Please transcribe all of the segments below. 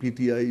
PTI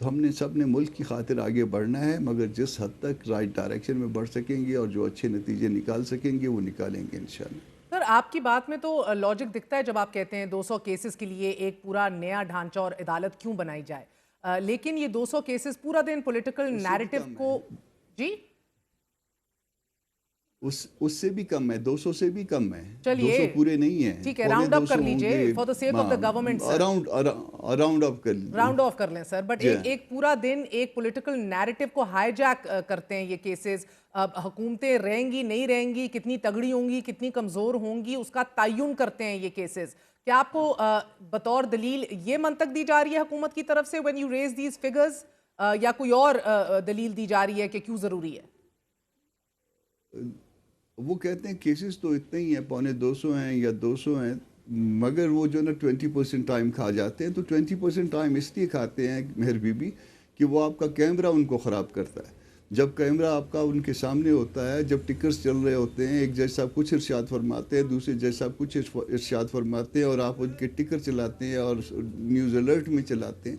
تو ہم نے سب نے ملک کی خاطر آگے بڑھنا ہے، مگر جس حد تک رائٹ ڈائریکشن میں بڑھ سکیں گے اور جو اچھے نتیجے نکال سکیں گے وہ نکالیں گے انشاءاللہ۔ سر آپ کی بات میں تو لاجک دکھتا ہے جب آپ کہتے ہیں 200 کیسز کے لیے ایک پورا نیا ڈھانچہ اور عدالت کیوں بنائی جائے، لیکن یہ 200 کیسز پورا دن پولیٹیکل نیریٹو کو جی اس سے بھی کم ہے، 200 سے بھی کم ہے، چلیے 200 پورے نہیں ہیں، ٹھیک ہے، راؤنڈ اپ کر لیجئے for the sake of the government sir, round up کر لیجئے، راؤنڈ آف کر لیں سر، بٹ ایک پورا دن ایک پولیٹیکل نیریٹو کو ہائی جیک کرتے ہیں یہ کیسز، حکومتیں رہیں گی نہیں رہیں گی، کتنی تگڑی ہوں گی کتنی کمزور ہوں گی، اس کا تعین کرتے ہیں یہ کیسز۔ کیا آپ کو بطور دلیل یہ منطق دی جا رہی ہے حکومت کی طرف سے when you raise these figures، یا کوئی اور دلیل دی جا رہی ہے کہ کیوں ضروری ہے؟ وہ کہتے ہیں کیسز تو اتنے ہی ہیں، 250 ہیں یا 200 ہیں، مگر وہ جو نا 20% ٹائم کھا جاتے ہیں، تو 20% ٹائم اس لیے کھاتے ہیں مہر بی بی کہ وہ آپ کا کیمرہ ان کو خراب کرتا ہے۔ جب کیمرہ آپ کا ان کے سامنے ہوتا ہے، جب ٹکرز چل رہے ہوتے ہیں، ایک جج صاحب کچھ ارشاد فرماتے ہیں، دوسرے جج صاحب کچھ ارشاد فرماتے ہیں، اور آپ ان کے ٹکر چلاتے ہیں اور نیوز الرٹ میں چلاتے ہیں،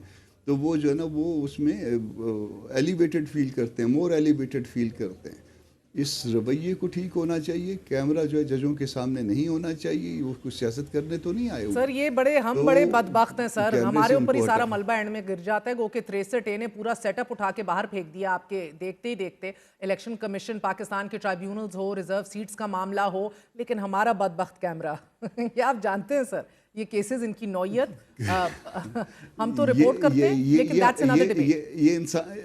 تو وہ جو ہے نا وہ اس میں ایلیویٹڈ فیل کرتے ہیں، مور ایلیویٹڈ فیل کرتے ہیں۔ اس رویے کو ٹھیک ہونا چاہیے، کیمرہ جو ہے ججوں کے سامنے نہیں ہونا چاہیے، وہ کچھ سیاست کرنے تو نہیں آئے ہوئے۔ سر یہ ہم بڑے بدبخت ہیں سر، ہمارے اوپر ہی سارا ملبہ اینڈ میں گر جاتا ہے، گو کہ 63 نے پورا سیٹ اپ اٹھا کے باہر پھینک دیا آپ کے دیکھتے ہی دیکھتے، الیکشن کمیشن، پاکستان کے ٹرائیبیونلز ہو، ریزرو سیٹس کا معاملہ ہو، لیکن ہمارا بدبخت کیمرہ یہ آپ جانتے ہیں سر، یہ کیسز ان کی نوعیت ہم تو رپورٹ کرتے ہیں لیکن that's another debate۔ یہ انسان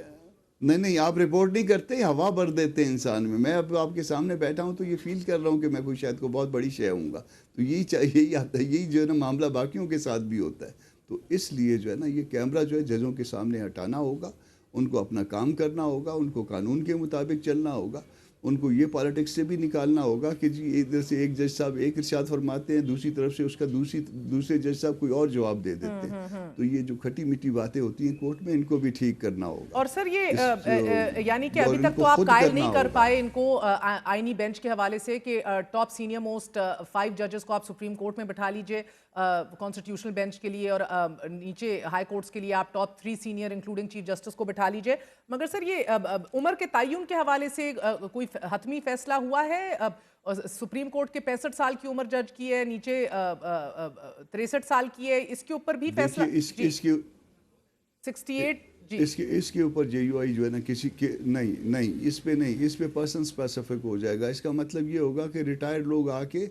نہیں آپ رپورٹ نہیں کرتے، ہوا بھر دیتے ہیں انسان میں۔ میں اب آپ کے سامنے بیٹھا ہوں تو یہ فیل کر رہا ہوں کہ میں کوئی شاید کو بہت بڑی شے ہوں گا، تو یہی آتا ہے، یہی جو ہے نا معاملہ باقیوں کے ساتھ بھی ہوتا ہے۔ تو اس لیے جو ہے نا یہ کیمرہ جو ہے ججوں کے سامنے ہٹانا ہوگا، ان کو اپنا کام کرنا ہوگا، ان کو قانون کے مطابق چلنا ہوگا، ان کو یہ پالیٹکس سے بھی نکالنا ہوگا کہ جی ادھر سے ایک جج صاحب ایک ارشاد فرماتے ہیں، دوسری طرف سے اس کا دوسرے جج صاحب کوئی اور جواب دے دیتے ہیں، تو یہ جو کھٹی میٹھی باتیں ہوتی ہیں کورٹ میں، ان کو بھی ٹھیک کرنا ہوگا۔ اور سر یہ یعنی کہ ابھی تک تو آپ قائل نہیں کر پائے ان کو آئینی بینچ کے حوالے سے کہ ٹاپ سینئر موسٹ 5 ججز کو آپ سپریم کورٹ میں بٹھا لیجئے کانسٹیٹیوشنل بینچ کے لیے، اور نیچے ہائی کورٹس کے لیے آپ top 3 senior including chief justice کو بٹھا لیجئے، مگر سر یہ عمر کے تعین کے حوالے سے کوئی حتمی فیصلہ ہوا ہے؟ سپریم کورٹ کے 65 سال کی عمر جج کی ہے، نیچے 63 سال کی ہے، اس کے اوپر بھی فیصلہ 68 اس کے اوپر جے یو آئی جو ہے نا کسی کے نہیں اس پہ پرسن اسپیسیفک ہو جائے گا۔ اس کا مطلب یہ ہوگا کہ ریٹائرڈ لوگ آ کے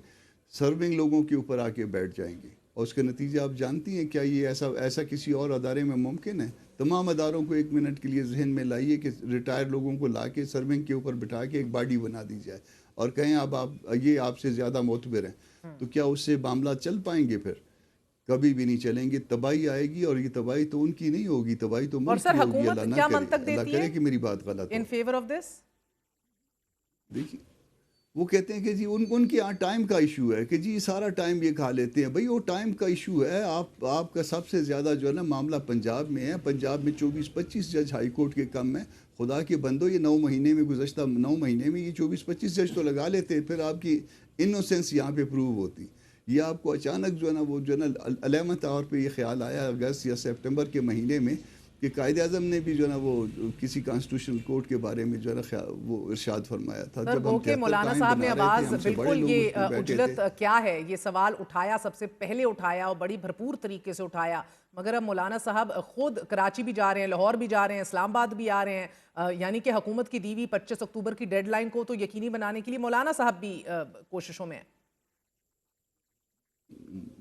سرونگ لوگوں کے اوپر آ کے بیٹھ جائیں گے، اور اس کا نتیجہ آپ جانتی ہیں کیا یہ ایسا کسی اور ادارے میں ممکن ہے؟ تمام اداروں کو ایک منٹ کے لیے ذہن میں لائیے کہ ریٹائرڈ لوگوں کو لا کے سرونگ کے اوپر بٹھا کے ایک باڈی بنا دی جائے اور کہیں اب یہ آپ سے زیادہ معتبر ہیں، تو کیا اس سے معاملہ چل پائیں گے؟ پھر کبھی بھی نہیں چلیں گے، تباہی آئے گی، اور یہ تباہی تو ان کی نہیں ہوگی، تباہی تو ملک کی ہوگی۔ اللہ کرے کہ میری بات غلط ہو۔ ان فیور آف دس دیکھیے وہ کہتے ہیں کہ جی ان کے یہاں ٹائم کا ایشو ہے، کہ جی سارا ٹائم یہ کھا لیتے ہیں۔ بھئی وہ ٹائم کا ایشو ہے، آپ کا سب سے زیادہ جو ہے نا معاملہ پنجاب میں ہے، پنجاب میں 24-25 جج ہائی کورٹ کے کم ہیں۔ خدا کے بندو، یہ 9 مہینے میں گزشتہ 9 مہینے میں یہ 24-25 جج تو لگا لیتے، پھر آپ کی انوسنس یہاں پہ پروو ہوتی۔ یہ آپ کو اچانک جو ہے نا وہ جو ہے نا علامہ طور پہ یہ خیال آیا اگست یا سپٹمبر کے مہینے میں کہ قائد اعظم نے بھی جو ہے نا وہ کسی کانسٹیٹیوشنل کورٹ کے بارے میں جو ہے نا وہ ارشاد فرمایا تھا۔ سر وہ کہ مولانا صاحب نے آواز بالکل یہ اجلت کیا ہے یہ سوال اٹھایا، سب سے پہلے اٹھایا اور بڑی بھرپور طریقے سے اٹھایا، مگر اب مولانا صاحب خود کراچی بھی جا رہے ہیں، لاہور بھی جا رہے ہیں، اسلام آباد بھی آ رہے ہیں، یعنی کہ حکومت کی دیوی 25 اکتوبر کی ڈیڈ لائن کو تو یقینی بنانے کے لیے مولانا صاحب بھی کوششوں میں ہیں۔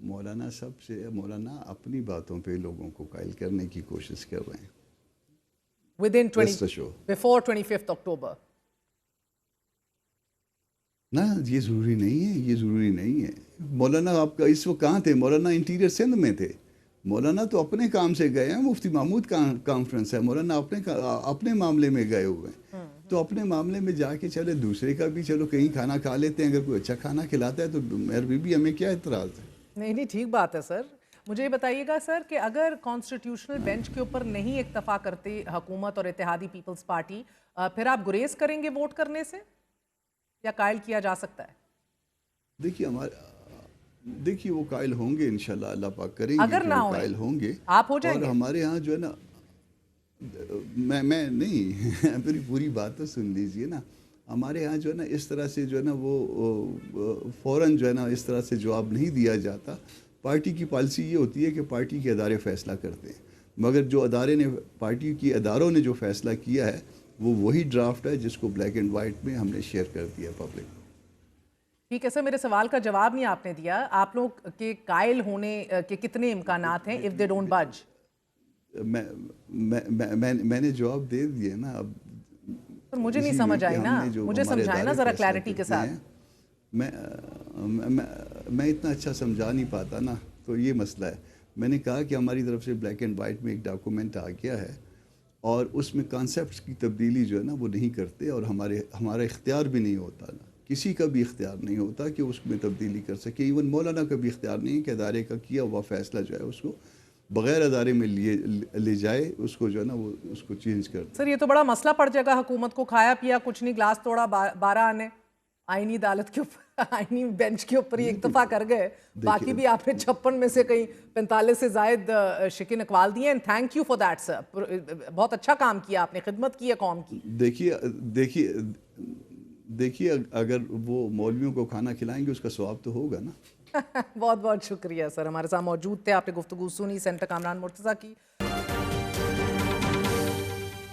مولانا اپنی باتوں پہ لوگوں کو قائل کرنے کی کوشش کر رہے ہیں before 25 اکٹوبر۔ نہ یہ ضروری نہیں ہے، مولانا آپ کا اس وقت کہاں تھے؟ مولانا انٹیریئر سندھ میں تھے، مولانا تو اپنے کام سے گئے ہیں، مفتی محمود کا کانفرنس ہے، مولانا اپنے معاملے میں گئے ہوئے ہیں، تو اپنے معاملے میں جا کے چلے، دوسرے کا بھی چلو کہیں کھانا کھا لیتے ہیں، اگر کوئی اچھا کھانا کھلاتا ہے تو مہر بی بی ہمیں کیا اعتراض ہے؟ نہیں ٹھیک بات ہے سر۔ مجھے یہ بتائیے گا سر کہ اگر کانسٹیٹیوشنل بینچ کے اوپر نہیں اکتفا کرتے حکومت اور اتحادی پیپلز پارٹی، پھر آپ گریز کریں گے ووٹ کرنے سے یا قائل کیا جا سکتا ہے؟ دیکھیے وہ قائل ہوں گے انشاءاللہ، اللہ پاک کریں گے اگر نہ قائل ہوں گے، آپ ہو جائیں گے؟ اور ہمارے ہاں جو ہے نا میں نہیں میری پوری بات تو سن لیجئے نا. ہمارے ہاں جو ہے نا اس طرح سے جو ہے نا وہ فوراً جو ہے نا اس طرح سے جواب نہیں دیا جاتا. پارٹی کی پالیسی یہ ہوتی ہے کہ پارٹی کے ادارے فیصلہ کرتے ہیں، مگر جو پارٹی کی اداروں نے جو فیصلہ کیا ہے وہ وہی ڈرافٹ ہے جس کو بلیک اینڈ وائٹ میں ہم نے شیئر کر دیا پبلک کو. ٹھیک ہے سر، میرے سوال کا جواب نہیں آپ نے دیا. آپ لوگ کے قائل ہونے کے کتنے امکانات ہیں if they don't budge؟ میں نے جواب دے دیا نا. اب سر مجھے نہیں سمجھ آئی نا، مجھے سمجھائیں نا ذرا کلیئرٹی کے ساتھ. میں اتنا اچھا سمجھا نہیں پاتا نا، تو یہ مسئلہ ہے. میں نے کہا کہ ہماری طرف سے بلیک اینڈ وائٹ میں ایک ڈاکومنٹ آ گیا ہے اور اس میں کانسیپٹس کی تبدیلی جو ہے نا وہ نہیں کرتے، اور ہمارا اختیار بھی نہیں ہوتا نا، کسی کا بھی اختیار نہیں ہوتا کہ اس میں تبدیلی کر سکے. ایون مولانا کا بھی اختیار نہیں کہ ادارے کا کیا ہوا فیصلہ جو ہے اس کو بغیر ادارے میں لے جائے، اس کو جو ہے نا وہ اس کو چینج کر دے. سر یہ تو بڑا مسئلہ پڑ جائے گا حکومت کو. کھایا پیا کچھ نہیں، گلاس توڑا 12 آنے، آئینی عدالت کے اوپر آئینی بینچ کے اوپر ہی اکتفا کر گئے. باقی بھی آپ نے 56 میں سے کہیں 45 سے زائد شکن اقوال دیے. And thank you for that sir, بہت اچھا کام کیا آپ نے، خدمت کی ہے قوم کی. دیکھیے اگر وہ مولویوں کو کھانا کھلائیں گے اس کا ثواب تو ہوگا نا. بہت بہت شکریہ سر، ہمارے ساتھ موجود تھے. آپ نے گفتگو سنی سینیٹر کامران مرتضیٰ کی.